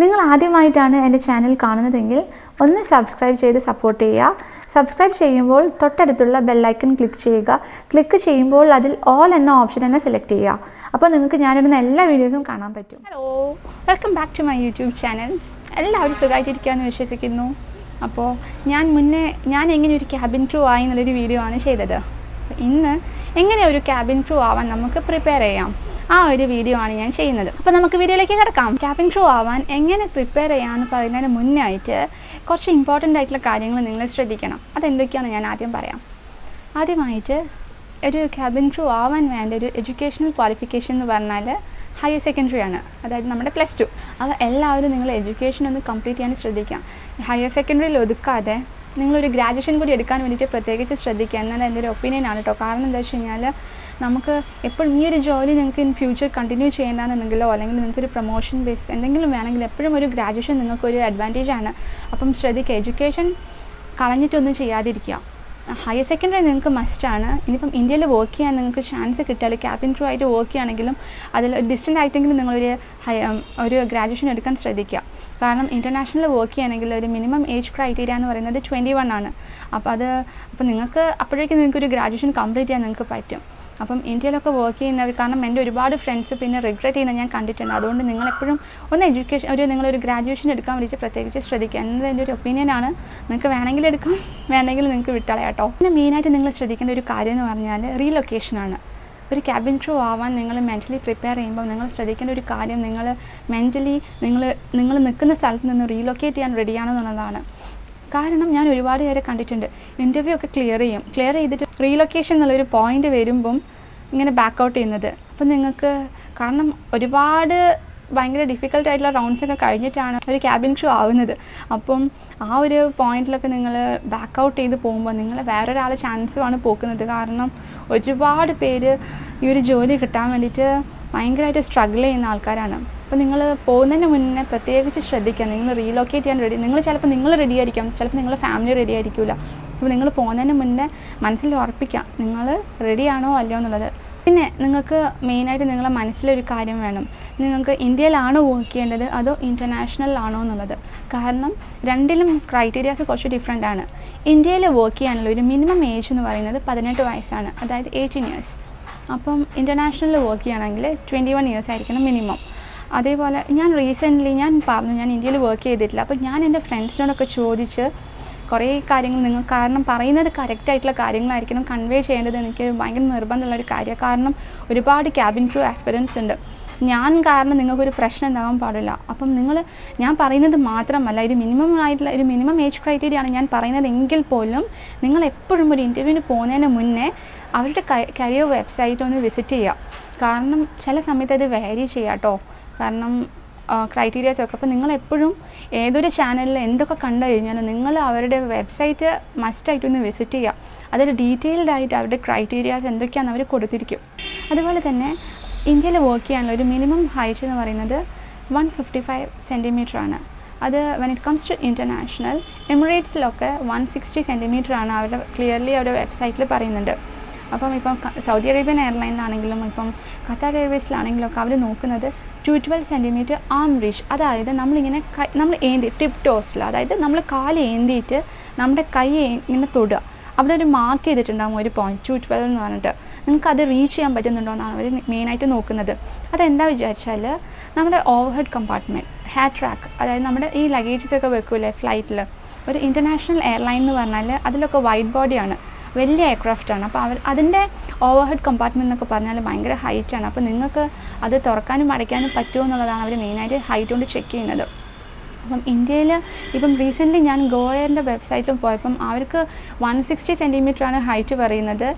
നിങ്ങൾ ആദ്യമായിട്ടാണ് എൻ്റെ ചാനൽ കാണുന്നതെങ്കിൽ ഒന്ന് സബ്സ്ക്രൈബ് ചെയ്ത് സപ്പോർട്ട് ചെയ്യുക. സബ്സ്ക്രൈബ് ചെയ്യുമ്പോൾ തൊട്ടടുത്തുള്ള ബെല്ലൈക്കൺ ക്ലിക്ക് ചെയ്യുക. ക്ലിക്ക് ചെയ്യുമ്പോൾ അതിൽ ഓൾ എന്ന ഓപ്ഷൻ തന്നെ സെലക്ട് ചെയ്യുക. അപ്പോൾ നിങ്ങൾക്ക് ഞാനിടുന്ന എല്ലാ വീഡിയോസും കാണാൻ പറ്റും. Hello, welcome back to my YouTube channel. എല്ലാവരും സുഖമായിട്ടിരിക്കുകയെന്ന് വിശ്വസിക്കുന്നു. അപ്പോൾ ഞാൻ എങ്ങനെ ഒരു ക്യാബിൻ ക്രൂ ആയി എന്നുള്ളൊരു വീഡിയോ ആണ് ചെയ്തത്. ഇന്ന് എങ്ങനെ ഒരു ക്യാബിൻ ക്രൂ ആവാൻ നമുക്ക് പ്രിപ്പയർ ചെയ്യാം, ആ ഒരു വീഡിയോ ആണ് ഞാൻ ചെയ്യുന്നത്. അപ്പോൾ നമുക്ക് വീഡിയോയിലേക്ക് കിടക്കാം. ക്യാബിൻ ക്രൂ ആവാൻ എങ്ങനെ പ്രിപ്പയർ ചെയ്യാമെന്ന് പറയുന്നതിന് മുന്നേ ആയിട്ട് കുറച്ച് ഇമ്പോർട്ടൻ്റ് ആയിട്ടുള്ള കാര്യങ്ങൾ നിങ്ങൾ ശ്രദ്ധിക്കണം. അതെന്തൊക്കെയാണെന്ന് ഞാൻ ആദ്യം പറയാം. ആദ്യമായിട്ട് ഒരു ക്യാബിൻ ക്രൂ ആവാൻ വേണ്ട ഒരു എഡ്യൂക്കേഷണൽ ക്വാളിഫിക്കേഷൻ എന്ന് പറഞ്ഞാൽ ഹയർ സെക്കൻഡറി ആണ്, അതായത് നമ്മുടെ +2. അപ്പോൾ എല്ലാവരും നിങ്ങൾ എഡ്യൂക്കേഷൻ ഒന്ന് കംപ്ലീറ്റ് ചെയ്യാൻ ശ്രദ്ധിക്കാം. ഹയർ സെക്കൻഡറിയിൽ ഒതുക്കാതെ നിങ്ങളൊരു ഗ്രാജുവേഷൻ കൂടി എടുക്കാൻ വേണ്ടിയിട്ട് പ്രത്യേകിച്ച് ശ്രദ്ധിക്കുക എന്നാൽ എൻ്റെ ഒരു ഒപ്പീനിയനാണ് കേട്ടോ. കാരണം എന്താ വെച്ച് കഴിഞ്ഞാൽ നമുക്ക് എപ്പോഴും ഈ ഒരു ജോലി നിങ്ങൾക്ക് ഇൻ ഫ്യൂച്ചർ കണ്ടിന്യൂ ചെയ്യേണ്ടതെന്നുണ്ടെങ്കിലോ അല്ലെങ്കിൽ നിങ്ങൾക്കൊരു പ്രൊമോഷൻ ബേസ് എന്തെങ്കിലും വേണമെങ്കിൽ എപ്പോഴും ഒരു ഗ്രാജുവേഷൻ നിങ്ങൾക്കൊരു അഡ്വാൻറ്റേജ് ആണ്. അപ്പം ശ്രദ്ധിക്കുക, എഡ്യൂക്കേഷൻ കളഞ്ഞിട്ടൊന്നും ചെയ്യാതിരിക്കുക. ഹയർ സെക്കൻഡറി നിങ്ങൾക്ക് മസ്റ്റാണ്. ഇനിയിപ്പം ഇന്ത്യയിൽ വർക്ക് ചെയ്യാൻ നിങ്ങൾക്ക് ചാൻസ് കിട്ടിയാൽ ക്യാബിൻ ക്രൂ ആയിട്ട് വർക്ക് ചെയ്യുകയാണെങ്കിലും അതിൽ ഡിസ്റ്റൻ്റ് ആയിട്ടെങ്കിലും ഒരു ഗ്രാജുവേഷൻ എടുക്കാൻ ശ്രദ്ധിക്കുക. കാരണം ഇൻ്റർനാഷണൽ വർക്ക് ചെയ്യുകയാണെങ്കിൽ ഒരു മിനിമം ഏജ് ക്രൈറ്റീരിയ എന്ന് പറയുന്നത് 21 ആണ്. അപ്പോൾ നിങ്ങൾക്ക് അപ്പോഴേക്കും നിങ്ങൾക്കൊരു ഗ്രാജുവേഷൻ കംപ്ലീറ്റ് ചെയ്യാൻ നിങ്ങൾക്ക് പറ്റും. അപ്പം ഇന്ത്യയിലൊക്കെ വർക്ക് ചെയ്യുന്നവർ, കാരണം എൻ്റെ ഒരുപാട് ഫ്രണ്ട്സ് പിന്നെ റിഗ്രറ്റ് ചെയ്യുന്നത് ഞാൻ കണ്ടിട്ടുണ്ട്. അതുകൊണ്ട് നിങ്ങളെപ്പോഴും ഒന്ന് നിങ്ങളൊരു ഗ്രാജുവേഷൻ എടുക്കാൻ വേണ്ടിയിട്ട് പ്രത്യേകിച്ച് ശ്രദ്ധിക്കുക എന്നത് എൻ്റെ ഒരു ഒപ്പീനിയനാണ്. നിങ്ങൾക്ക് വേണമെങ്കിൽ എടുക്കാം, വേണമെങ്കിൽ നിങ്ങൾക്ക് വിട്ടളയാം കേട്ടോ. പിന്നെ മെയിനായിട്ട് നിങ്ങൾ ശ്രദ്ധിക്കേണ്ട ഒരു കാര്യം എന്ന് പറഞ്ഞാൽ റീലൊക്കേഷനാണ്. ഒരു ക്യാബിൻ ക്രൂ ആവാൻ നിങ്ങൾ മെൻ്റലി പ്രിപ്പയർ ചെയ്യുമ്പോൾ നിങ്ങൾ ശ്രദ്ധിക്കേണ്ട ഒരു കാര്യം, നിങ്ങൾ മെൻ്റലി നിങ്ങൾ നിൽക്കുന്ന സ്ഥലത്ത് നിന്ന് റീലൊക്കേറ്റ് ചെയ്യാൻ റെഡിയാണെന്നുള്ളതാണ്. കാരണം ഞാൻ ഒരുപാട് പേരെ കണ്ടിട്ടുണ്ട്, ഇൻ്റർവ്യൂ ഒക്കെ ക്ലിയർ ചെയ്തിട്ട് റീലൊക്കേഷൻ എന്നുള്ളൊരു പോയിൻ്റ് വരുമ്പം ഇങ്ങനെ ബാക്ക് ഔട്ട് ചെയ്യുന്നത്. അപ്പം നിങ്ങൾക്ക് കാരണം ഒരുപാട് ഭയങ്കര ഡിഫിക്കൽട്ടായിട്ടുള്ള റൗണ്ട്സൊക്കെ കഴിഞ്ഞിട്ടാണ് ഒരു ക്യാബിൻ ക്രൂ ആവുന്നത്. അപ്പം ആ ഒരു പോയിന്റിലൊക്കെ നിങ്ങൾ ബാക്ക് ഔട്ട് ചെയ്ത് പോകുമ്പോൾ നിങ്ങൾ വേറൊരാളെ ചാൻസുമാണ് പോക്കുന്നത്. കാരണം ഒരുപാട് പേര് ഈ ഒരു ജോലി കിട്ടാൻ വേണ്ടിയിട്ട് ഭയങ്കരമായിട്ട് സ്ട്രഗിൾ ചെയ്യുന്ന ആൾക്കാരാണ്. അപ്പോൾ നിങ്ങൾ പോകുന്നതിന് മുന്നേ പ്രത്യേകിച്ച് ശ്രദ്ധിക്കുക, നിങ്ങൾ റീലൊക്കേറ്റ് ചെയ്യാൻ നിങ്ങൾ റെഡി ആയിരിക്കാം, ചിലപ്പോൾ നിങ്ങളുടെ ഫാമിലി റെഡി ആയിരിക്കില്ല. അപ്പോൾ നിങ്ങൾ പോകുന്നതിന് മുന്നേ മനസ്സിൽ ഉറപ്പിക്കാം നിങ്ങൾ റെഡിയാണോ അല്ലയോ എന്നുള്ളത്. പിന്നെ നിങ്ങൾക്ക് മെയിനായിട്ട് നിങ്ങളെ മനസ്സിലൊരു കാര്യം വേണം, നിങ്ങൾക്ക് ഇന്ത്യയിലാണോ വർക്ക് ചെയ്യേണ്ടത് അതോ ഇൻ്റർനാഷണലിലാണോ എന്നുള്ളത്. കാരണം രണ്ടിലും ക്രൈറ്റീരിയാസ് കുറച്ച് ഡിഫറെൻ്റ് ആണ്. ഇന്ത്യയിൽ വർക്ക് ചെയ്യാനുള്ള ഒരു മിനിമം ഏജ് എന്ന് പറയുന്നത് 18 വയസ്സാണ്, അതായത് 18 ഇയേഴ്സ്. അപ്പം ഇൻ്റർനാഷണലിൽ വർക്ക് ചെയ്യുകയാണെങ്കിൽ 21 ഇയേഴ്സ് ആയിരിക്കണം മിനിമം. അതേപോലെ ഞാൻ ഇന്ത്യയിൽ വർക്ക് ചെയ്തിട്ടില്ല. അപ്പോൾ ഞാൻ എൻ്റെ ഫ്രണ്ട്സിനോടൊക്കെ ചോദിച്ച് കുറേ കാര്യങ്ങൾ കാരണം പറയുന്നത് കറക്റ്റായിട്ടുള്ള കാര്യങ്ങളായിരിക്കണം കൺവേ ചെയ്യേണ്ടത്. എനിക്ക് ഭയങ്കര നിർബന്ധമുള്ളൊരു കാര്യമാണ്. കാരണം ഒരുപാട് ക്യാബിൻ ക്രൂ ആസ്പിരൻസ് ഉണ്ട്. കാരണം നിങ്ങൾക്കൊരു പ്രശ്നം ഉണ്ടാകാൻ പാടില്ല. അപ്പം ഞാൻ പറയുന്നത് മാത്രമല്ല, ഒരു മിനിമം ഏജ് ക്രൈറ്റീരിയ ആണ് ഞാൻ പറയുന്നത് എങ്കിൽ പോലും നിങ്ങൾ എപ്പോഴും ഒരു ഇൻ്റർവ്യൂവിന് പോകുന്നതിന് മുന്നേ അവരുടെ കരിയർ വെബ്സൈറ്റ് ഒന്ന് വിസിറ്റ് ചെയ്യുക. കാരണം ചില സമയത്ത് അത് വേരി ചെയ്യാം കേട്ടോ. കാരണം ക്രൈറ്റീരിയാസൊക്കെ. അപ്പോൾ നിങ്ങളെപ്പോഴും ഏതൊരു ചാനലിൽ എന്തൊക്കെ കണ്ടു കഴിഞ്ഞാലും നിങ്ങൾ അവരുടെ വെബ്സൈറ്റ് മസ്റ്റായിട്ടൊന്ന് വിസിറ്റ് ചെയ്യുക. അതിൽ ഡീറ്റെയിൽഡ് ആയിട്ട് അവരുടെ ക്രൈറ്റീരിയാസ് എന്തൊക്കെയാണെന്ന് അവർ കൊടുത്തിരിക്കും. അതുപോലെ തന്നെ ഇന്ത്യയിൽ വർക്ക് ചെയ്യാനുള്ള ഒരു മിനിമം ഹൈറ്റ് എന്ന് പറയുന്നത് 155 സെൻറ്റിമീറ്റർ ആണ്. അത് when it comes to international എമിറേറ്റ്സിലൊക്കെ 160 സെൻറ്റിമീറ്റർ ആണ് ക്ലിയർലി അവരുടെ വെബ്സൈറ്റിൽ പറയുന്നുണ്ട്. അപ്പം ഇപ്പം സൗദി അറേബ്യൻ എയർലൈനിലാണെങ്കിലും ഇപ്പം ഖത്താർ എയർവേസിലാണെങ്കിലും ഒക്കെ അവർ നോക്കുന്നത് 212 സെൻറ്റിമീറ്റർ ആം റീച്ച്, അതായത് നമ്മൾ ടിപ്പ് ടോസിൽ, അതായത് നമ്മൾ കാല് ഏന്തിയിട്ട് നമ്മുടെ കൈ ഇങ്ങനെ തൊടുക. അവിടെ ഒരു മാർക്ക് ചെയ്തിട്ടുണ്ടാകും ഒരു പോയിൻറ്റ് 212 എന്ന് പറഞ്ഞിട്ട്. നിങ്ങൾക്ക് അത് റീച്ച് ചെയ്യാൻ പറ്റുന്നുണ്ടോ എന്നാണ് അവർ മെയിനായിട്ട് നോക്കുന്നത്. അതെന്താ വിചാരിച്ചാൽ നമ്മുടെ ഓവർഹെഡ് കമ്പാർട്ട്മെൻറ്റ്, ഹാൻഡ് ട്രാക്ക്, അതായത് നമ്മുടെ ഈ ലഗേജസൊക്കെ വെക്കൂലേ ഫ്ലൈറ്റിൽ. ഒരു ഇൻ്റർനാഷണൽ എയർലൈൻ എന്ന് പറഞ്ഞാൽ അതിലൊക്കെ വൈഡ് ബോഡിയാണ്, വലിയ എയർക്രാഫ്റ്റാണ്. അപ്പോൾ അതിൻ്റെ ഓവർഹെഡ് കമ്പാർട്ട്മെൻറ്റ് എന്നൊക്കെ പറഞ്ഞാൽ ഭയങ്കര ഹൈറ്റാണ്. അപ്പോൾ നിങ്ങൾക്ക് അത് തുറക്കാനും അടയ്ക്കാനും പറ്റുമോ എന്നുള്ളതാണ് അവർ മെയിനായിട്ട് ഹൈറ്റ് കൊണ്ട് ചെക്ക് ചെയ്യുന്നത്. അപ്പം ഇന്ത്യയിൽ ഇപ്പം റീസെൻ്റ്ലി ഞാൻ ഗോയറിൻ്റെ വെബ്സൈറ്റിൽ പോയപ്പം അവർക്ക് 160 സെൻറ്റിമീറ്ററാണ് ഹൈറ്റ് പറയുന്നത്.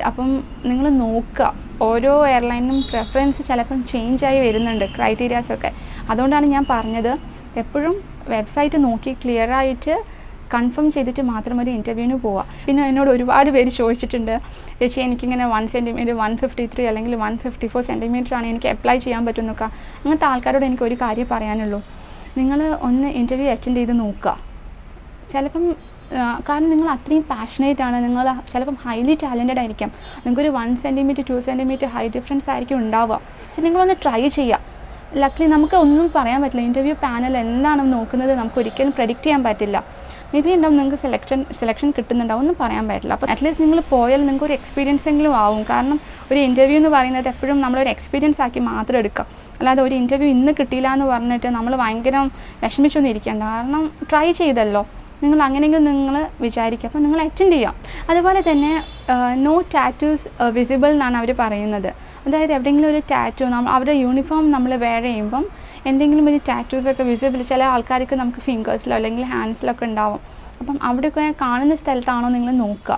അപ്പം നിങ്ങൾ നോക്കുക, ഓരോ എയർലൈനും പ്രെഫറൻസ് ചിലപ്പം ചേഞ്ചായി വരുന്നുണ്ട് ക്രൈറ്റീരിയാസൊക്കെ. അതുകൊണ്ടാണ് ഞാൻ പറഞ്ഞത് എപ്പോഴും വെബ്സൈറ്റ് നോക്കി ക്ലിയറായിട്ട് കൺഫേം ചെയ്തിട്ട് മാത്രം ഒരു ഇൻ്റർവ്യൂവിന് പോവുക. പിന്നെ എന്നോട് ഒരുപാട് പേര് ചോദിച്ചിട്ടുണ്ട്, ചേച്ചി എനിക്കിങ്ങനെ 1 സെൻറ്റിമീറ്റർ 153 അല്ലെങ്കിൽ 154 സെൻറ്റിമീറ്റർ ആണ് എനിക്ക് അപ്ലൈ ചെയ്യാൻ പറ്റുമെന്നൊക്കെ. അങ്ങനത്തെ ആൾക്കാരോട് എനിക്ക് ഒരു കാര്യം പറയാനുള്ളൂ, നിങ്ങൾ ഒന്ന് ഇൻ്റർവ്യൂ അറ്റൻഡ് ചെയ്ത് നോക്കുക. ചിലപ്പം കാരണം നിങ്ങൾ അത്രയും പാഷനേറ്റ് ആണ്, നിങ്ങൾ ചിലപ്പം ഹൈലി ടാലൻറ്റഡ് ആയിരിക്കാം, നിങ്ങൾക്കൊരു 1 സെൻറ്റിമീറ്റർ 2 സെൻറ്റിമീറ്റർ ഹൈറ്റ് ഡിഫറൻസ് ആയിരിക്കും ഉണ്ടാവുക. നിങ്ങളൊന്ന് ട്രൈ ചെയ്യുക. ലക്ലി നമുക്ക് ഒന്നും പറയാൻ പറ്റില്ല. ഇൻ്റർവ്യൂ പാനൽ എന്താണെന്ന് നോക്കുന്നത് നമുക്ക് ഒരിക്കലും പ്രെഡിക്റ്റ് ചെയ്യാൻ പറ്റില്ല. മേ ബി ഉണ്ടാവും നിങ്ങൾക്ക് സെലക്ഷൻ കിട്ടുന്നുണ്ടാവും, ഒന്നും പറയാൻ പറ്റില്ല. അപ്പോൾ അറ്റ്ലീസ്റ്റ് നിങ്ങൾ പോയാൽ നിങ്ങൾക്ക് ഒരു എക്സ്പീരിയൻസ് എങ്കിലും ആവും. കാരണം ഒരു ഇൻ്റർവ്യൂ എന്ന് പറയുന്നത് എപ്പോഴും നമ്മളൊരു എക്സ്പീരിയൻസ് ആക്കി മാത്രം എടുക്കുക. അല്ലാതെ ഒരു ഇൻ്റർവ്യൂ ഇന്ന് കിട്ടിയില്ല എന്ന് പറഞ്ഞിട്ട് നമ്മൾ ഭയങ്കര വിഷമിച്ചൊന്നും ഇരിക്കേണ്ട. കാരണം ട്രൈ ചെയ്തല്ലോ, നിങ്ങൾ അങ്ങനെയെങ്കിലും നിങ്ങൾ വിചാരിക്കുക, അപ്പോൾ നിങ്ങൾ അറ്റൻഡ് ചെയ്യാം. അതുപോലെ തന്നെ നോ ടാറ്റൂസ് വിസിബിൾ എന്നാണ് അവർ പറയുന്നത്. അതായത് എവിടെയെങ്കിലും ഒരു ടാറ്റൂ അവരുടെ യൂണിഫോം നമ്മൾ വെയർ ചെയ്യുമ്പം എന്തെങ്കിലും ഒരു ടാറ്റൂസൊക്കെ വിസിബിൾ, ചില ആൾക്കാർക്ക് നമുക്ക് ഫിംഗേഴ്സിലോ അല്ലെങ്കിൽ ഹാൻഡ്സിലൊക്കെ ഉണ്ടാവും. അപ്പം അവിടെയൊക്കെ കാണുന്ന സ്ഥലത്താണോ നിങ്ങൾ നോക്കുക.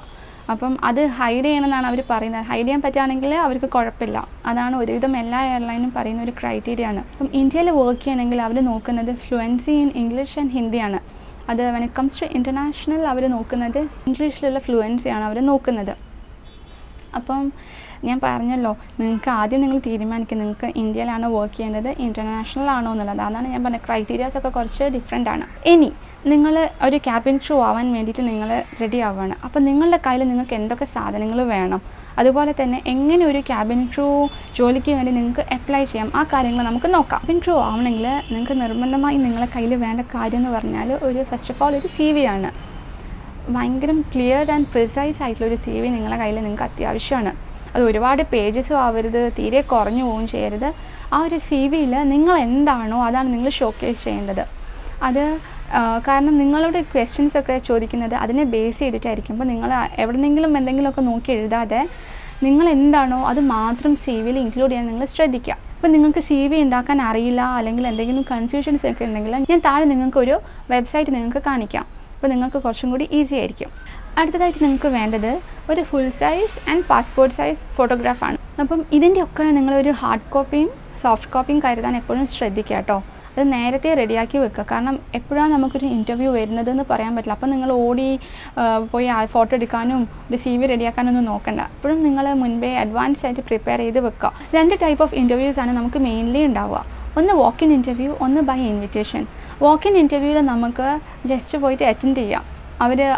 അപ്പം അത് ഹൈഡ് ചെയ്യണമെന്നാണ് അവർ പറയുന്നത്. ഹൈഡ് ചെയ്യാൻ പറ്റുകയാണെങ്കിൽ അവർക്ക് കുഴപ്പമില്ല. അതാണ് ഒരുവിധം എല്ലാ എയർലൈനും പറയുന്ന ഒരു ക്രൈറ്റീരിയ ആണ്. അപ്പം ഇന്ത്യയിൽ വർക്ക് ചെയ്യണമെങ്കിൽ അവർ നോക്കുന്നത് ഫ്ലുവൻസി ഇൻ ഇംഗ്ലീഷ് ആൻഡ് ഹിന്ദിയാണ്. അത് when it comes to international അവർ നോക്കുന്നത് ഇംഗ്ലീഷിലുള്ള ഫ്ലുവൻസിയാണ് അവർ നോക്കുന്നത്. അപ്പം ഞാൻ പറഞ്ഞല്ലോ, നിങ്ങൾക്ക് ആദ്യം നിങ്ങൾ തീരുമാനിക്കുക നിങ്ങൾക്ക് ഇന്ത്യയിലാണോ വർക്ക് ചെയ്യേണ്ടത് ഇൻ്റർനാഷണൽ ആണോ എന്നുള്ളത്. അതാണ് ഞാൻ പറഞ്ഞത്, ക്രൈറ്റീരിയാസൊക്കെ കുറച്ച് ഡിഫറെൻ്റ് ആണ്. ഇനി നിങ്ങൾ ഒരു ക്യാബിൻ ക്രൂ ആവാൻ വേണ്ടിയിട്ട് നിങ്ങൾ റെഡി ആവുകയാണ്. അപ്പോൾ നിങ്ങളുടെ കയ്യിൽ നിങ്ങൾക്ക് എന്തൊക്കെ സാധനങ്ങൾ വേണം, അതുപോലെ തന്നെ എങ്ങനെ ഒരു ക്യാബിൻ ക്രൂ ജോലിക്ക് വേണ്ടി നിങ്ങൾക്ക് അപ്ലൈ ചെയ്യാം, ആ കാര്യങ്ങൾ നമുക്ക് നോക്കാം. ക്യാബിൻ ക്രൂ ആവണമെങ്കിൽ നിങ്ങൾക്ക് നിർബന്ധമായി നിങ്ങളുടെ കയ്യിൽ വേണ്ട കാര്യം എന്ന് പറഞ്ഞാൽ ഫസ്റ്റ് ഓഫ് ഓൾ ഒരു CV ആണ്. ഭയങ്കര ക്ലിയർ ആൻഡ് പ്രിസൈസ് ആയിട്ടുള്ളൊരു CV നിങ്ങളുടെ കയ്യിൽ നിങ്ങൾക്ക് അത്യാവശ്യമാണ്. അത് ഒരുപാട് പേജസും ആവരുത്, തീരെ കുറഞ്ഞു പോവുകയും ചെയ്യരുത്. ആ ഒരു CVയിൽ നിങ്ങൾ എന്താണോ അതാണ് നിങ്ങൾ ഷോക്കേസ് ചെയ്യേണ്ടത്. അത് കാരണം നിങ്ങളുടെ ക്വസ്റ്റ്യൻസൊക്കെ ചോദിക്കുന്നത് അതിനെ ബേസ് ചെയ്തിട്ടായിരിക്കും. അപ്പോൾ നിങ്ങൾ എവിടെന്നെങ്കിലും എന്തെങ്കിലുമൊക്കെ നോക്കി എഴുതാതെ നിങ്ങൾ എന്താണോ അത് മാത്രം CVയിൽ ഇൻക്ലൂഡ് ചെയ്യാൻ നിങ്ങൾ ശ്രദ്ധിക്കുക. ഇപ്പോൾ നിങ്ങൾക്ക് CV ഉണ്ടാക്കാൻ അറിയില്ല അല്ലെങ്കിൽ എന്തെങ്കിലും കൺഫ്യൂഷൻസ് ഒക്കെ ഉണ്ടെങ്കിൽ ഞാൻ താഴെ നിങ്ങൾക്കൊരു വെബ്സൈറ്റ് നിങ്ങൾക്ക് കാണിക്കാം. അപ്പോൾ നിങ്ങൾക്ക് കുറച്ചും കൂടി ഈസി ആയിരിക്കും. അടുത്തതായിട്ട് നിങ്ങൾക്ക് വേണ്ടത് ഒരു full size and passport size ഫോട്ടോഗ്രാഫാണ്. അപ്പം ഇതിൻ്റെയൊക്കെ നിങ്ങളൊരു ഹാർഡ് കോപ്പിയും സോഫ്റ്റ് കോപ്പിയും കരുതാൻ എപ്പോഴും ശ്രദ്ധിക്കുക കേട്ടോ. അത് നേരത്തെ റെഡിയാക്കി വെക്കുക. കാരണം എപ്പോഴാണ് നമുക്കൊരു ഇൻ്റർവ്യൂ വരുന്നതെന്ന് പറയാൻ പറ്റില്ല. അപ്പം നിങ്ങൾ ഓടി പോയി ഫോട്ടോ എടുക്കാനും ഒരു CV റെഡിയാക്കാനൊന്നും നോക്കണ്ട. എപ്പോഴും നിങ്ങൾ മുൻപേ അഡ്വാൻസ്ഡ് ആയിട്ട് പ്രിപ്പയർ ചെയ്ത് വെക്കുക. 2 ടൈപ്പ് ഓഫ് ഇൻ്റർവ്യൂസാണ് നമുക്ക് മെയിൻലി ഉണ്ടാവുക. ഒന്ന് വാക്ക് ഇൻ ഇൻ്റർവ്യൂ, ഒന്ന് ബൈ ഇൻവിറ്റേഷൻ. വാക്ക് ഇൻ ഇൻ്റർവ്യൂവിൽ നമുക്ക് ജസ്റ്റ് പോയിട്ട് അറ്റൻഡ് ചെയ്യാം.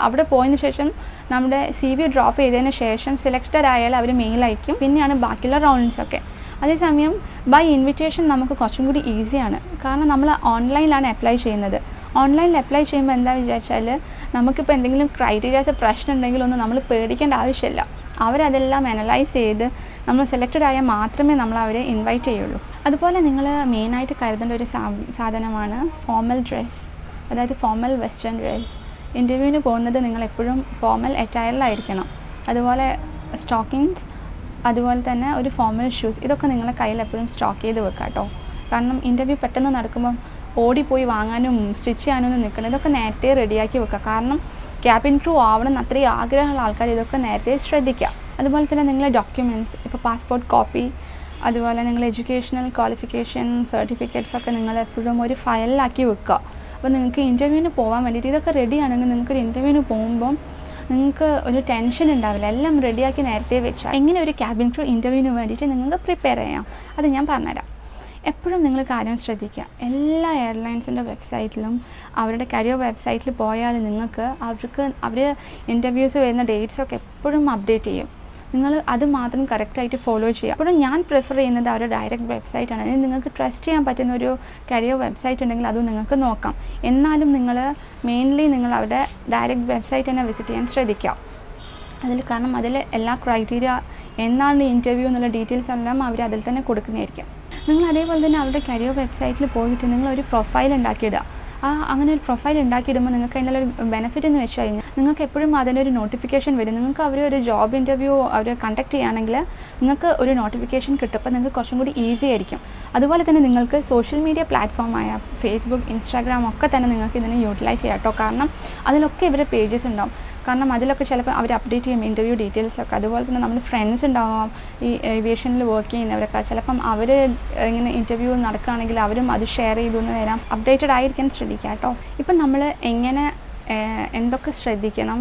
അവിടെ പോയതിന് ശേഷം നമ്മുടെ CV ഡ്രോപ്പ് ചെയ്തതിന് ശേഷം സെലക്റ്റഡ് ആയാൽ അവർ മെയിൽ അയക്കും. പിന്നെയാണ് ബാക്കിയുള്ള റൗണ്ട്സൊക്കെ. അതേസമയം ബൈ ഇൻവിറ്റേഷൻ നമുക്ക് കുറച്ചും കൂടി ഈസിയാണ്. കാരണം നമ്മൾ ഓൺലൈനിലാണ് അപ്ലൈ ചെയ്യുന്നത്. ഓൺലൈനിൽ അപ്ലൈ ചെയ്യുമ്പോൾ എന്താ വിചാരിച്ചാൽ നമുക്കിപ്പോൾ എന്തെങ്കിലും ക്രൈറ്റീരിയാസ് പ്രശ്നം ഉണ്ടെങ്കിലൊന്നും നമ്മൾ പേടിക്കേണ്ട ആവശ്യമില്ല. അവരതെല്ലാം അനലൈസ് ചെയ്ത് നമ്മൾ സെലക്റ്റഡ് ആയാൽ മാത്രമേ നമ്മൾ അവരെ ഇൻവൈറ്റ് ചെയ്യുള്ളൂ. അതുപോലെ നിങ്ങൾ മെയിനായിട്ട് കരുതേണ്ട ഒരു സാധനമാണ് ഫോർമൽ ഡ്രസ്സ്, അതായത് ഫോർമൽ വെസ്റ്റേൺ ഡ്രസ്സ്. ഇൻ്റർവ്യൂവിന് പോകുന്നത് നിങ്ങൾ എപ്പോഴും ഫോർമൽ അറ്റയറിലായിരിക്കണം. അതുപോലെ സ്റ്റോക്കിങ്സ്, അതുപോലെ തന്നെ ഒരു ഫോർമൽ ഷൂസ്, ഇതൊക്കെ നിങ്ങളുടെ കയ്യിൽ എപ്പോഴും സ്റ്റോക്ക് ചെയ്ത് വെക്കുക കേട്ടോ. കാരണം ഇൻ്റർവ്യൂ പെട്ടെന്ന് നടക്കുമ്പം ഓടിപ്പോയി വാങ്ങാനും സ്റ്റിച്ച് ചെയ്യാനൊന്നും നിൽക്കണം. ഇതൊക്കെ നേരത്തെ റെഡിയാക്കി വെക്കുക. കാരണം ക്യാബിൻ ക്രൂ ആവണം അത്രയും ആഗ്രഹമുള്ള ആൾക്കാർ ഇതൊക്കെ നേരത്തെ ശ്രദ്ധിക്കുക. അതുപോലെ തന്നെ നിങ്ങളെ ഡോക്യുമെൻറ്റ്സ്, ഇപ്പോൾ പാസ്പോർട്ട് കോപ്പി, അതുപോലെ നിങ്ങൾ എഡ്യൂക്കേഷണൽ ക്വാളിഫിക്കേഷൻ സർട്ടിഫിക്കറ്റ്സ് ഒക്കെ നിങ്ങൾ എപ്പോഴും ഒരു ഫയലിലാക്കി വെക്കുക. അപ്പോൾ നിങ്ങൾക്ക് ഇൻ്റർവ്യൂവിന് പോകാൻ വേണ്ടിയിട്ട് ഇതൊക്കെ റെഡിയാണെങ്കിൽ നിങ്ങൾക്കൊരു ഇൻ്റർവ്യൂവിന് പോകുമ്പം നിങ്ങൾക്ക് ഒരു ടെൻഷൻ ഉണ്ടാവില്ല. എല്ലാം റെഡിയാക്കി നേരത്തെ വെച്ചാൽ എങ്ങനെ ഒരു ക്യാബിൻ ക്രൂ ഇൻ്റർവ്യൂവിന് വേണ്ടിയിട്ട് നിങ്ങൾക്ക് പ്രിപ്പയർ ചെയ്യാം അത് ഞാൻ പറഞ്ഞുതരാം. എപ്പോഴും നിങ്ങൾ കാര്യം ശ്രദ്ധിക്കുക. എല്ലാ എയർലൈൻസിൻ്റെ വെബ്സൈറ്റിലും അവരുടെ കരിയർ വെബ്സൈറ്റിൽ പോയാൽ നിങ്ങൾക്ക് അവർ ഇൻ്റർവ്യൂസ് വരുന്ന ഡേറ്റ്സൊക്കെ എപ്പോഴും അപ്ഡേറ്റ് ചെയ്യും. നിങ്ങൾ അത് മാത്രം കറക്റ്റായിട്ട് ഫോളോ ചെയ്യുക. അപ്പോഴും ഞാൻ പ്രിഫർ ചെയ്യുന്നത് അവരുടെ ഡയറക്റ്റ് വെബ്സൈറ്റാണ്. ഇനി നിങ്ങൾക്ക് ട്രസ്റ്റ് ചെയ്യാൻ പറ്റുന്ന ഒരു കരിയർ വെബ്സൈറ്റ് ഉണ്ടെങ്കിൽ അതും നിങ്ങൾക്ക് നോക്കാം. എന്നാലും നിങ്ങൾ മെയിൻലി നിങ്ങൾ അവരുടെ ഡയറക്റ്റ് വെബ്സൈറ്റ് തന്നെ വിസിറ്റ് ചെയ്യാൻ ശ്രദ്ധിക്കുക. കാരണം അതിൽ എല്ലാ ക്രൈറ്റീരിയ എന്നാണ് ഇൻ്റർവ്യൂ എന്നുള്ള ഡീറ്റെയിൽസ് എല്ലാം അവർ അതിൽ തന്നെ കൊടുക്കുന്നതായിരിക്കും. നിങ്ങൾ അതേപോലെ തന്നെ അവരുടെ കരിയർ വെബ്സൈറ്റിൽ പോയിട്ട് നിങ്ങളൊരു പ്രൊഫൈൽ ഉണ്ടാക്കിയിടുക. അങ്ങനെ ഒരു പ്രൊഫൈൽ ഉണ്ടാക്കിയിടുമ്പോൾ നിങ്ങൾക്ക് അതിനുള്ളൊരു ബെനിഫിറ്റ് എന്ന് വെച്ച് കഴിഞ്ഞാൽ നിങ്ങൾക്ക് എപ്പോഴും അതിനൊരു നോട്ടിഫിക്കേഷൻ വരും. നിങ്ങൾക്ക് ഒരു ജോബ് ഇൻ്റർവ്യൂ അവർ കണ്ടക്ട് ചെയ്യുകയാണെങ്കിൽ നിങ്ങൾക്ക് ഒരു നോട്ടിഫിക്കേഷൻ കിട്ടും. അപ്പോൾ നിങ്ങൾക്ക് കുറച്ചും കൂടി ഈസി ആയിരിക്കും. അതുപോലെ തന്നെ നിങ്ങൾക്ക് സോഷ്യൽ മീഡിയ പ്ലാറ്റ്ഫോമായ ഫേസ്ബുക്ക്, ഇൻസ്റ്റാഗ്രാം ഒക്കെ തന്നെ നിങ്ങൾക്ക് ഇതിനെ യൂട്ടിലൈസ് ചെയ്യാം കേട്ടോ. കാരണം അതിലൊക്കെ ഇവരുടെ പേജസ് ഉണ്ടാവും. കാരണം അതിലൊക്കെ ചിലപ്പോൾ അവർ അപ്ഡേറ്റ് ചെയ്യും ഇൻ്റർവ്യൂ ഡീറ്റെയിൽസൊക്കെ. അതുപോലെ തന്നെ നമ്മുടെ ഫ്രണ്ട്സ് ഉണ്ടാവാം, ഈ ഏവിയേഷനിൽ വർക്ക് ചെയ്യുന്നവരൊക്കെ. ചിലപ്പം അവർ ഇങ്ങനെ ഇൻ്റർവ്യൂ നടക്കുകയാണെങ്കിൽ അവരും അത് ഷെയർ ചെയ്തെന്ന് വരാം. അപ്ഡേറ്റഡ് ആയിരിക്കാൻ ശ്രദ്ധിക്കുക കേട്ടോ. ഇപ്പം നമ്മൾ എന്തൊക്കെ ശ്രദ്ധിക്കണം,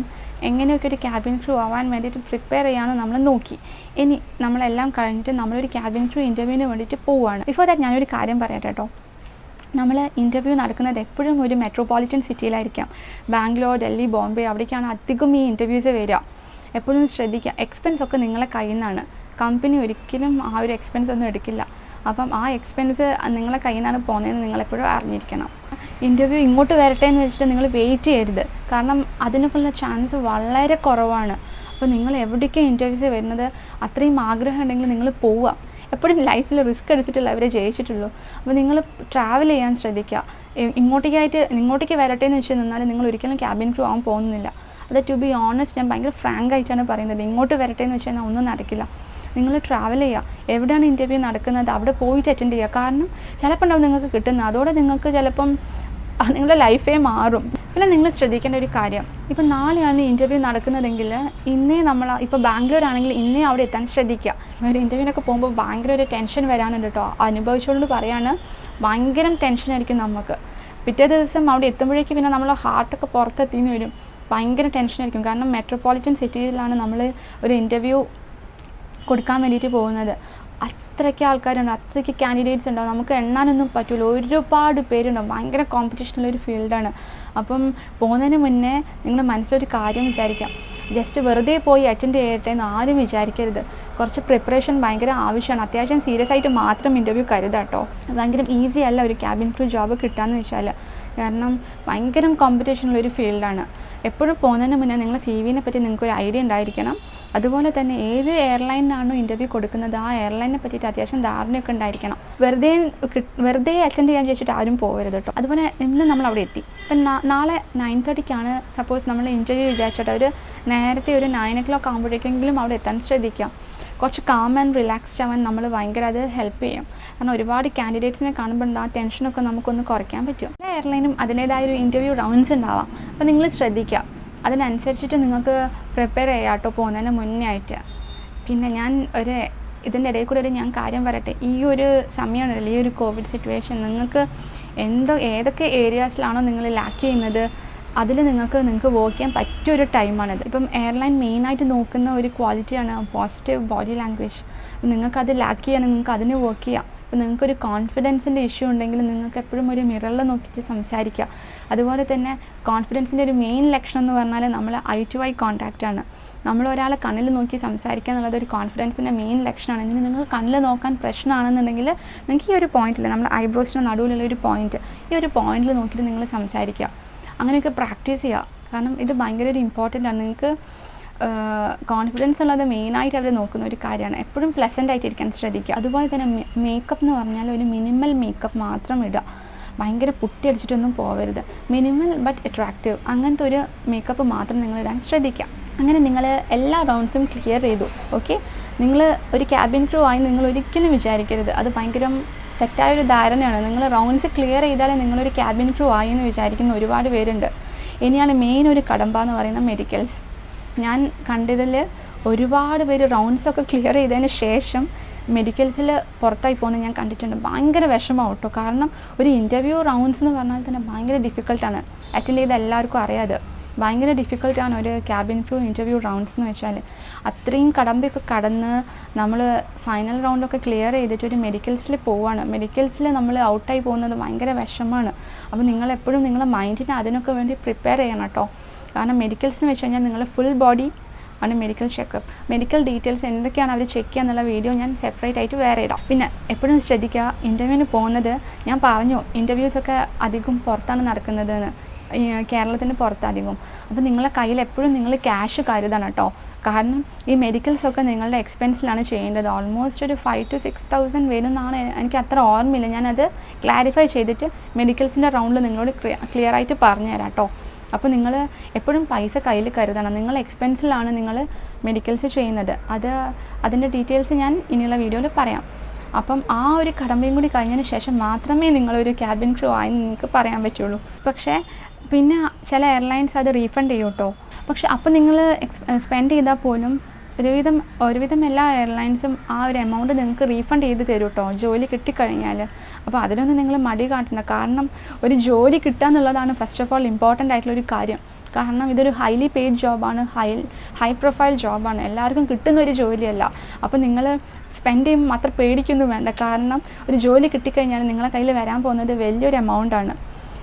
എങ്ങനെയൊക്കെ ഒരു ക്യാബിൻ ക്രൂ ആവാൻ വേണ്ടിയിട്ട് പ്രിപ്പയർ ചെയ്യാമെന്ന് നമ്മൾ നോക്കി. ഇനി നമ്മളെല്ലാം കഴിഞ്ഞിട്ട് നമ്മളൊരു ക്യാബിൻ ക്രൂ ഇൻ്റർവ്യൂവിന് വേണ്ടിയിട്ട് പോവുകയാണ്. ബിഫോർ ദാറ്റ് ഞാനൊരു കാര്യം പറയട്ടെ കേട്ടോ. നമ്മൾ ഇൻ്റർവ്യൂ നടക്കുന്നത് എപ്പോഴും ഒരു മെട്രോപൊളിറ്റൻ സിറ്റിയിലായിരിക്കാം. ബാംഗ്ലൂർ, ഡൽഹി, ബോംബെ, അവിടേക്കാണ് അധികം ഈ ഇൻ്റർവ്യൂസ് വരിക. എപ്പോഴും ശ്രദ്ധിക്കുക. എക്സ്പെൻസ് ഒക്കെ നിങ്ങളെ കയ്യിൽ നിന്നാണ്. കമ്പനി ഒരിക്കലും ആ ഒരു എക്സ്പെൻസ് ഒന്നും എടുക്കില്ല. അപ്പം ആ എക്സ്പെൻസ് നിങ്ങളെ കയ്യിൽ നിന്നാണ് പോകുന്നതെന്ന് നിങ്ങളെപ്പോഴും അറിഞ്ഞിരിക്കണം. ഇൻ്റർവ്യൂ ഇങ്ങോട്ട് വരട്ടെ എന്ന് വെച്ചിട്ട് നിങ്ങൾ വെയിറ്റ് ചെയ്യരുത്. കാരണം അതിനൊക്കെയുള്ള ചാൻസ് വളരെ കുറവാണ്. അപ്പോൾ നിങ്ങൾ എവിടേക്ക് ഇൻ്റർവ്യൂസ് വരുന്നത് അത്രയും ആഗ്രഹം ഉണ്ടെങ്കിൽ നിങ്ങൾ പോവുക. എപ്പോഴും ലൈഫിൽ റിസ്ക് എടുത്തിട്ടില്ല അവരെ ജയിച്ചിട്ടുള്ളൂ. അപ്പോൾ നിങ്ങൾ ട്രാവൽ ചെയ്യാൻ ശ്രദ്ധിക്കുക. ഇങ്ങോട്ടേക്ക് വരട്ടെ എന്ന് വെച്ച് നിന്നാൽ നിങ്ങൾ ഒരിക്കലും ക്യാബിൻ ക്രൂ ആവാൻ പോകുന്നില്ല. അത് ടു ബി ഓണസ്റ്റ് ഞാൻ ഭയങ്കര ഫ്രാങ്ക് ആയിട്ടാണ് പറയുന്നത്. ഇങ്ങോട്ട് വരട്ടെ എന്ന് വെച്ചാൽ ഒന്നും നടക്കില്ല. നിങ്ങൾ ട്രാവൽ ചെയ്യുക. എവിടെയാണ് ഇൻ്റർവ്യൂ നടക്കുന്നത് അവിടെ പോയിട്ട് അറ്റൻഡ് ചെയ്യുക. കാരണം ചിലപ്പോൾ ഉണ്ടാവും നിങ്ങൾക്ക് കിട്ടുന്നത്, അതോടെ നിങ്ങൾക്ക് ചിലപ്പം നിങ്ങളുടെ ലൈഫേ മാറും. പിന്നെ നിങ്ങൾ ശ്രദ്ധിക്കേണ്ട ഒരു കാര്യം, ഇപ്പം നാളെയാണ് ഇൻ്റർവ്യൂ നടക്കുന്നതെങ്കിൽ ഇന്നേ ഇപ്പോൾ ബാംഗ്ലൂർ ആണെങ്കിൽ ഇന്നേ അവിടെ എത്താൻ ശ്രദ്ധിക്കുക. ഒരു ഇൻ്റർവ്യൂവിനൊക്കെ പോകുമ്പോൾ ഭയങ്കര ഒരു ടെൻഷൻ വരാനുണ്ട് കേട്ടോ. അനുഭവിച്ചുകൊണ്ട് പറയാണ്, ഭയങ്കര ടെൻഷനായിരിക്കും നമുക്ക്. പിറ്റേ ദിവസം അവിടെ എത്തുമ്പോഴേക്കും പിന്നെ നമ്മളെ ഹാർട്ടൊക്കെ പുറത്തെത്തിന്ന് വരും. ഭയങ്കര ടെൻഷനായിരിക്കും. കാരണം മെട്രോപൊളിറ്റൻ സിറ്റിയിലാണ് നമ്മൾ ഒരു ഇൻ്റർവ്യൂ കൊടുക്കാൻ വേണ്ടിയിട്ട് പോകുന്നത്. അത്രയ്ക്ക് ആൾക്കാരുണ്ട്, അത്രയ്ക്ക് കാൻഡിഡേറ്റ്സ് ഉണ്ടാവും, നമുക്ക് എണ്ണാനൊന്നും പറ്റില്ല. ഒരുപാട് പേരുണ്ടാവും. ഭയങ്കര കോമ്പറ്റീഷനുള്ളൊരു ഫീൽഡാണ്. അപ്പം പോകുന്നതിന് മുന്നേ നിങ്ങൾ മനസ്സിലൊരു കാര്യം വിചാരിക്കാം, ജസ്റ്റ് വെറുതെ പോയി അറ്റൻഡ് ചെയ്യട്ടെ എന്ന് ആരും വിചാരിക്കരുത്. കുറച്ച് പ്രിപ്പറേഷൻ ഭയങ്കര ആവശ്യമാണ്. അത്യാവശ്യം സീരിയസ് ആയിട്ട് മാത്രം ഇൻ്റർവ്യൂ കരുതാം കേട്ടോ. ഭയങ്കര ഈസി അല്ല ഒരു ക്യാബിൻ ക്രൂ ജോബ് കിട്ടുകയെന്ന് വെച്ചാൽ. കാരണം ഭയങ്കര കോമ്പറ്റീഷനുള്ളൊരു ഫീൽഡാണ്. എപ്പോഴും പോകുന്നതിന് മുന്നേ നിങ്ങളുടെ CV-നെ പറ്റി നിങ്ങൾക്കൊരു ഐഡിയ ഉണ്ടായിരിക്കണം. അതുപോലെ തന്നെ ഏത് എയർലൈനാണോ ഇൻ്റർവ്യൂ കൊടുക്കുന്നത് ആ എയർലൈനെ പറ്റിയിട്ട് അത്യാവശ്യം ധാരണയൊക്കെ ഉണ്ടായിരിക്കണം. വെറുതെ അറ്റൻഡ് ചെയ്യാൻ ചോദിച്ചിട്ട് ആരും പോകരുത് കേട്ടോ. അതുപോലെ ഇന്ന് നമ്മൾ അവിടെ എത്തി. ഇപ്പം നാളെ 9:30 സപ്പോസ് നമ്മൾ ഇൻ്റർവ്യൂ വിചാരിച്ചിട്ട് ഒരു നേരത്തെ ഒരു 9 o'clock ആകുമ്പോഴേക്കെങ്കിലും അവിടെ എത്താൻ ശ്രദ്ധിക്കാം. കുറച്ച് കാം ആൻഡ് റിലാക്സ്ഡ് ആവാൻ നമ്മൾ ഭയങ്കര അത് ഹെൽപ്പ് ചെയ്യും. കാരണം ഒരുപാട് കാൻഡിഡേറ്റ്സിനെ കാണുമ്പോൾ ആ ടെൻഷനൊക്കെ നമുക്കൊന്ന് കുറയ്ക്കാൻ പറ്റും. എല്ലാ എയർലൈനും അതിൻ്റേതായൊരു ഇൻ്റർവ്യൂ റൗണ്ട്സ് ഉണ്ടാവാം. അപ്പോൾ നിങ്ങൾ ശ്രദ്ധിക്കുക, അതിനനുസരിച്ചിട്ട് നിങ്ങൾക്ക് പ്രിപ്പയർ ചെയ്യാം കേട്ടോ പോകുന്നതിന് മുന്നേ ആയിട്ട്. പിന്നെ ഞാൻ ഇതിൻ്റെ ഇടയിൽ കൂടെ ഞാൻ കാര്യം പറയട്ടെ. ഈ ഒരു സമയമാണല്ലോ, ഈ ഒരു കോവിഡ് സിറ്റുവേഷൻ, നിങ്ങൾക്ക് ഏതൊക്കെ ഏരിയാസിലാണോ നിങ്ങൾ ലാക്ക് ചെയ്യുന്നത് അതിൽ നിങ്ങൾക്ക് വർക്ക് ചെയ്യാൻ പറ്റിയൊരു ടൈമാണിത്. ഇപ്പം എയർലൈൻ മെയിനായിട്ട് നോക്കുന്ന ഒരു ക്വാളിറ്റിയാണ് പോസിറ്റീവ് ബോഡി ലാംഗ്വേജ്. നിങ്ങൾക്കത് ലാക്ക് ചെയ്യാൻ നിങ്ങൾക്ക് അതിന് വർക്ക് ചെയ്യാം. അപ്പോൾ നിങ്ങൾക്കൊരു കോൺഫിഡൻസിൻ്റെ ഇഷ്യൂ ഉണ്ടെങ്കിൽ നിങ്ങൾക്ക് എപ്പോഴും ഒരു മിററിൽ നോക്കിയിട്ട് സംസാരിക്കുക. അതുപോലെ തന്നെ കോൺഫിഡൻസിൻ്റെ ഒരു മെയിൻ ലക്ഷണം എന്ന് പറഞ്ഞാൽ നമ്മൾ ഐ ടു ഐ കോൺടാക്റ്റാണ്. നമ്മൾ ഒരാളെ കണ്ണിൽ നോക്കി സംസാരിക്കുക എന്നുള്ളത് ഒരു കോൺഫിഡൻസിൻ്റെ മെയിൻ ലക്ഷണമാണ്. ഇനി നിങ്ങൾക്ക് കണ്ണിൽ നോക്കാൻ പ്രശ്നമാണെന്നുണ്ടെങ്കിൽ നിങ്ങൾക്ക് ഈ ഒരു പോയിന്റിൽ നമ്മുടെ ഐബ്രോസിൻ്റെ നടുവിലുള്ള ഒരു പോയിന്റ്, ഈ ഒരു പോയിന്റിൽ നോക്കിയിട്ട് നിങ്ങൾ സംസാരിക്കുക. അങ്ങനെയൊക്കെ പ്രാക്ടീസ് ചെയ്യുക. കാരണം ഇത് ഭയങ്കര ഒരു ഇമ്പോർട്ടൻ്റ് ആണ്. നിങ്ങൾക്ക് കോൺഫിഡൻസ് ഉള്ളത് മെയിനായിട്ട് അവർ നോക്കുന്ന ഒരു കാര്യമാണ്. എപ്പോഴും പ്ലസൻ്റ് ആയിട്ടിരിക്കാൻ ശ്രദ്ധിക്കുക. അതുപോലെ തന്നെ മേക്കപ്പ് എന്ന് പറഞ്ഞാൽ ഒരു മിനിമൽ മേക്കപ്പ് മാത്രം ഇടുക. ഭയങ്കര പുട്ടിയടിച്ചിട്ടൊന്നും പോകരുത്. മിനിമൽ ബട്ട് അട്രാക്റ്റീവ് അങ്ങനത്തെ ഒരു മേക്കപ്പ് മാത്രം നിങ്ങൾ ഇടാൻ ശ്രദ്ധിക്കുക. അങ്ങനെ നിങ്ങൾ എല്ലാ റൗണ്ട്സും ക്ലിയർ ചെയ്തു. ഓക്കെ, നിങ്ങൾ ഒരു ക്യാബിൻ ക്രൂ ആയി നിങ്ങൾ ഒരിക്കലും വിചാരിക്കരുത്. അത് ഭയങ്കര തെറ്റായൊരു ധാരണയാണ്. നിങ്ങൾ റൗണ്ട്സ് ക്ലിയർ ചെയ്താലേ നിങ്ങളൊരു ക്യാബിൻ ക്രൂ ആയി എന്ന് വിചാരിക്കുന്ന ഒരുപാട് പേരുണ്ട്. ഇനിയാണ് മെയിൻ ഒരു കടമ്പ എന്ന് പറയുന്ന മെഡിക്കൽസ്. ഞാൻ കണ്ടതിൽ ഒരുപാട് പേര് റൗണ്ട്സൊക്കെ ക്ലിയർ ചെയ്തതിന് ശേഷം മെഡിക്കൽസിൽ പുറത്തായി പോകുന്നത് ഞാൻ കണ്ടിട്ടുണ്ട്. ഭയങ്കര വിഷമമാണ് കേട്ടോ. കാരണം ഒരു ഇൻ്റർവ്യൂ റൗണ്ട്സ് എന്ന് പറഞ്ഞാൽ തന്നെ ഭയങ്കര ഡിഫിക്കൽട്ടാണ്. അറ്റൻഡ് ചെയ്ത എല്ലാവർക്കും അറിയാതെ ഭയങ്കര ഡിഫിക്കൽട്ടാണ് ഒരു ക്യാബിൻ ക്രൂ ഇൻ്റർവ്യൂ റൗണ്ട്സ് എന്ന് വെച്ചാൽ. അത്രയും കടമ്പയൊക്കെ കടന്ന് നമ്മൾ ഫൈനൽ റൗണ്ടൊക്കെ ക്ലിയർ ചെയ്തിട്ട് ഒരു മെഡിക്കൽസിൽ പോവുകയാണ്. മെഡിക്കൽസിൽ നമ്മൾ ഔട്ടായി പോകുന്നത് ഭയങ്കര വിഷമമാണ്. അപ്പോൾ നിങ്ങളെപ്പോഴും നിങ്ങളുടെ മൈൻഡിനെ അതിനൊക്കെ വേണ്ടി പ്രിപ്പയർ ചെയ്യണം കേട്ടോ. കാരണം മെഡിക്കൽസ് എന്ന് വെച്ച് കഴിഞ്ഞാൽ നിങ്ങളുടെ ഫുൾ ബോഡി ആണ് മെഡിക്കൽ ചെക്കപ്പ്. മെഡിക്കൽ ഡീറ്റെയിൽസ് എന്തൊക്കെയാണ് അവർ ചെക്ക് ചെയ്യുക എന്നുള്ള വീഡിയോ ഞാൻ സെപ്പറേറ്റ് ആയിട്ട് വേറെ ഇടാം. പിന്നെ എപ്പോഴും ശ്രദ്ധിക്കുക, ഇൻ്റർവ്യൂവിന് പോകുന്നത് ഞാൻ പറഞ്ഞു ഇൻ്റർവ്യൂസൊക്കെ അധികം പുറത്താണ് നടക്കുന്നതെന്ന്, കേരളത്തിന് പുറത്തധികം. അപ്പോൾ നിങ്ങളുടെ കയ്യിൽ എപ്പോഴും നിങ്ങൾ ക്യാഷ് കരുതണം കേട്ടോ. കാരണം ഈ മെഡിക്കൽസൊക്കെ നിങ്ങളുടെ എക്സ്പെൻസിലാണ് ചെയ്യേണ്ടത്. ഓൾമോസ്റ്റ് ഒരു 5,000 to 6,000 വരുമെന്നാണ് എനിക്ക് അത്ര ഓർമ്മയില്ല. ഞാനത് ക്ലാരിഫൈ ചെയ്തിട്ട് മെഡിക്കൽസിൻ്റെ റൗണ്ടിൽ നിങ്ങളോട് ക്ലിയർ ആയിട്ട് പറഞ്ഞു തരാം കേട്ടോ. അപ്പോൾ നിങ്ങൾ എപ്പോഴും പൈസ കയ്യിൽ കരുതണം. നിങ്ങൾ എക്സ്പെൻസിലാണ് നിങ്ങൾ മെഡിക്കൽസ് ചെയ്യുന്നത്. അതിൻ്റെ ഡീറ്റെയിൽസ് ഞാൻ ഇനിയുള്ള വീഡിയോയിൽ പറയാം. അപ്പം ആ ഒരു കടമ്പയും കൂടി കഴിഞ്ഞതിന് ശേഷം മാത്രമേ നിങ്ങളൊരു ക്യാബിൻ ക്രൂ ആയി നിങ്ങൾക്ക് പറയാൻ പറ്റുള്ളൂ. പക്ഷേ പിന്നെ ചില എയർലൈൻസ് അത് റീഫണ്ട് ചെയ്യും കേട്ടോ. പക്ഷെ അപ്പോൾ നിങ്ങൾ സ്പെൻഡ് ചെയ്താൽ പോലും ഒരുവിധം എല്ലാ എയർലൈൻസും ആ ഒരു എമൗണ്ട് നിങ്ങൾക്ക് റീഫണ്ട് ചെയ്ത് തരും കേട്ടോ, ജോലി കിട്ടിക്കഴിഞ്ഞാൽ. അപ്പോൾ അതിലൊന്നും നിങ്ങൾ മടി കാട്ടണ്ട. കാരണം ഒരു ജോലി കിട്ടുക എന്നുള്ളതാണ് ഫസ്റ്റ് ഓഫ് ഓൾ ഇമ്പോർട്ടൻ്റ് ആയിട്ടുള്ളൊരു കാര്യം. കാരണം ഇതൊരു ഹൈലി പെയ്ഡ് ജോബാണ്, ഹൈ പ്രൊഫൈൽ ജോബാണ്, എല്ലാവർക്കും കിട്ടുന്ന ഒരു ജോലിയല്ല. അപ്പോൾ നിങ്ങൾ സ്പെൻഡ് ചെയ്യുമ്പോൾ മാത്രം പേടിക്കൊന്നും വേണ്ട. കാരണം ഒരു ജോലി കിട്ടിക്കഴിഞ്ഞാൽ നിങ്ങളെ കയ്യിൽ വരാൻ പോകുന്നത് വലിയൊരു എമൗണ്ടാണ്.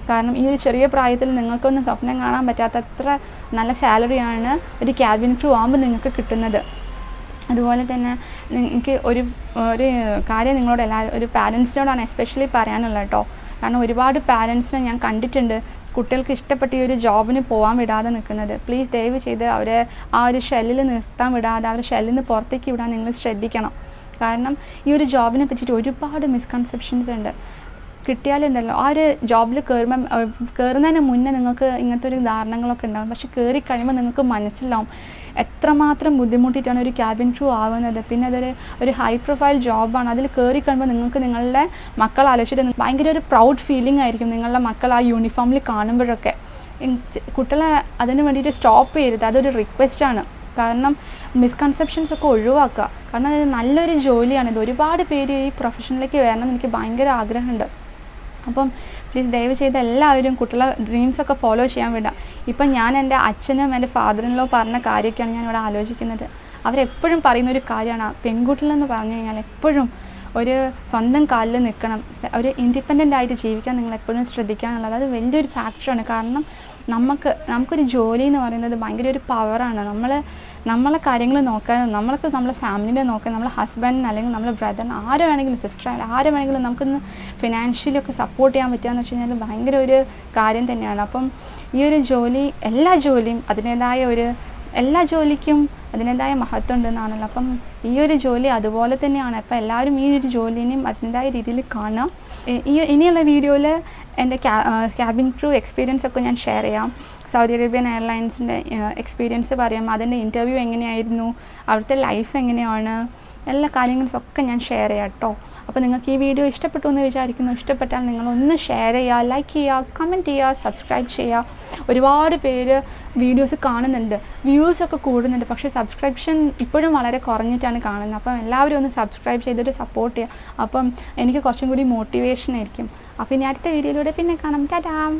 കാരണം ഈ ഒരു ചെറിയ പ്രായത്തിൽ നിങ്ങൾക്കൊന്നും സ്വപ്നം കാണാൻ പറ്റാത്തത്ര നല്ല സാലറിയാണ് ഒരു ക്യാബിൻ ക്രൂ ആകുമ്പോൾ നിങ്ങൾക്ക് കിട്ടുന്നത്. അതുപോലെ തന്നെ എനിക്ക് ഒരു കാര്യം നിങ്ങളോട് ഒരു പാരൻസിനോടാണ് എസ്പെഷ്യലി പറയാനുള്ളത് കേട്ടോ. കാരണം ഒരുപാട് പാരൻസിനെ ഞാൻ കണ്ടിട്ടുണ്ട് കുട്ടികൾക്ക് ഇഷ്ടപ്പെട്ട ഈ ഒരു ജോബിന് പോകാൻ വിടാതെ നിൽക്കുന്നത്. പ്ലീസ് ദയവ് ചെയ്ത് അവരെ ആ ഒരു ഷെല്ലിൽ നിർത്താൻ വിടാതെ അവരെ ഷെല്ലിൽ നിന്ന് പുറത്തേക്ക് വിടാൻ നിങ്ങൾ ശ്രദ്ധിക്കണം. കാരണം ഈ ഒരു ജോബിനെ പറ്റിയിട്ട് ഒരുപാട് മിസ്കൺസെപ്ഷൻസ് ഉണ്ട്. കിട്ടിയാലുണ്ടല്ലോ ആ ഒരു ജോബിൽ കയറുന്നതിന് മുന്നേ നിങ്ങൾക്ക് ഇങ്ങനത്തെ ഒരു ധാരണകളൊക്കെ ഉണ്ടാകും. പക്ഷെ കയറി കഴിയുമ്പോൾ നിങ്ങൾക്ക് മനസ്സിലാവും എത്രമാത്രം ബുദ്ധിമുട്ടിയിട്ടാണ് ഒരു ക്യാബിൻ ക്രൂ ആവുന്നത്. പിന്നെ ഒരു ഹൈ പ്രൊഫൈൽ ജോബാണ്. അതിൽ കയറി കഴിയുമ്പോൾ നിങ്ങൾക്ക് നിങ്ങളുടെ മക്കൾ ആലോചിച്ചിട്ട് ഭയങ്കര ഒരു പ്രൗഡ് ഫീലിംഗ് ആയിരിക്കും നിങ്ങളുടെ മക്കൾ ആ യൂണിഫോമിൽ കാണുമ്പോഴൊക്കെ. കുട്ടികളെ അതിന് വേണ്ടിയിട്ട് സ്റ്റോപ്പ് ചെയ്യരുത്, അതൊരു റിക്വസ്റ്റാണ്. കാരണം മിസ്കൺസെപ്ഷൻസ് ഒക്കെ ഒഴിവാക്കുക. കാരണം അത് നല്ലൊരു ജോലിയാണിത്. ഒരുപാട് പേര് ഈ പ്രൊഫഷനിലേക്ക് വരണമെന്ന് എനിക്ക് ഭയങ്കര ആഗ്രഹമുണ്ട്. അപ്പം പ്ലീസ് ദയവ് ചെയ്ത് എല്ലാവരും കുട്ടികളെ ഡ്രീംസൊക്കെ ഫോളോ ചെയ്യാൻ വിടാം. ഇപ്പം ഞാൻ എൻ്റെ അച്ഛനും എൻ്റെ ഫാദറിനിലോ പറഞ്ഞ കാര്യമൊക്കെയാണ് ഞാനിവിടെ ആലോചിക്കുന്നത്. അവരെപ്പോഴും പറയുന്നൊരു കാര്യമാണ് പെൺകുട്ടികളെന്ന് പറഞ്ഞു കഴിഞ്ഞാൽ എപ്പോഴും ഒരു സ്വന്തം കാലിൽ നിൽക്കണം, ഒരു ഇൻഡിപെൻഡൻ്റ് ആയിട്ട് ജീവിക്കാൻ നിങ്ങൾ എപ്പോഴും ശ്രദ്ധിക്കുക എന്നുള്ളത് അത് വലിയൊരു ഫാക്ടറാണ്. കാരണം നമുക്കൊരു ജോലി എന്ന് പറയുന്നത് ഭയങ്കര ഒരു പവറാണ്. നമ്മളെ കാര്യങ്ങൾ നോക്കാൻ, നമ്മളെ ഫാമിലിനെ നോക്കാൻ, നമ്മളെ ഹസ്ബൻഡിന് അല്ലെങ്കിൽ നമ്മളെ ബ്രദറിന് ആര് വേണമെങ്കിലും സിസ്റ്റർ ആര് വേണമെങ്കിലും നമുക്കൊന്ന് ഫിനാൻഷ്യലി ഒക്കെ സപ്പോർട്ട് ചെയ്യാൻ പറ്റുകയെന്ന് വെച്ച് കഴിഞ്ഞാൽ ഭയങ്കര ഒരു കാര്യം തന്നെയാണ്. അപ്പം ഈ ഒരു ജോലി എല്ലാ ജോലിക്കും അതിൻ്റെതായ മഹത്വം ഉണ്ടെന്നാണല്ലോ. അപ്പം ഈ ഒരു ജോലി അതുപോലെ തന്നെയാണ്. അപ്പം എല്ലാവരും ഈ ഒരു ജോലിനെയും അതിൻ്റെതായ രീതിയിൽ കാണാം. ഇനിയുള്ള വീഡിയോയിൽ എൻ്റെ ക്യാബിൻ ക്രൂ എക്സ്പീരിയൻസ് ഒക്കെ ഞാൻ ഷെയർ ചെയ്യാം. സൗദി അറേബ്യൻ എയർലൈൻസിൻ്റെ എക്സ്പീരിയൻസ് പറയാം, അതിൻ്റെ ഇൻ്റർവ്യൂ എങ്ങനെയായിരുന്നു, അവിടുത്തെ ലൈഫ് എങ്ങനെയാണ്, എല്ലാ കാര്യങ്ങളൊക്കെ ഞാൻ ഷെയർ ചെയ്യാം കേട്ടോ. അപ്പോൾ നിങ്ങൾക്ക് ഈ വീഡിയോ ഇഷ്ടപ്പെട്ടു എന്ന് വിചാരിക്കുന്നു. ഇഷ്ടപ്പെട്ടാൽ നിങ്ങളൊന്ന് ഷെയർ ചെയ്യുക, ലൈക്ക് ചെയ്യുക, കമൻറ്റ് ചെയ്യുക, സബ്സ്ക്രൈബ് ചെയ്യുക. ഒരുപാട് പേര് വീഡിയോസ് കാണുന്നുണ്ട്, വ്യൂസൊക്കെ കൂടുന്നുണ്ട്, പക്ഷേ സബ്സ്ക്രിപ്ഷൻ ഇപ്പോഴും വളരെ കുറഞ്ഞിട്ടാണ് കാണുന്നത്. അപ്പം എല്ലാവരും ഒന്ന് സബ്സ്ക്രൈബ് ചെയ്തിട്ട് സപ്പോർട്ട് ചെയ്യുക. അപ്പം എനിക്ക് കുറച്ചും കൂടി മോട്ടിവേഷൻ ആയിരിക്കും. അപ്പോൾ ഇനി അടുത്ത വീഡിയോയിലൂടെ പിന്നെ കാണാം. ടാറ്റാ.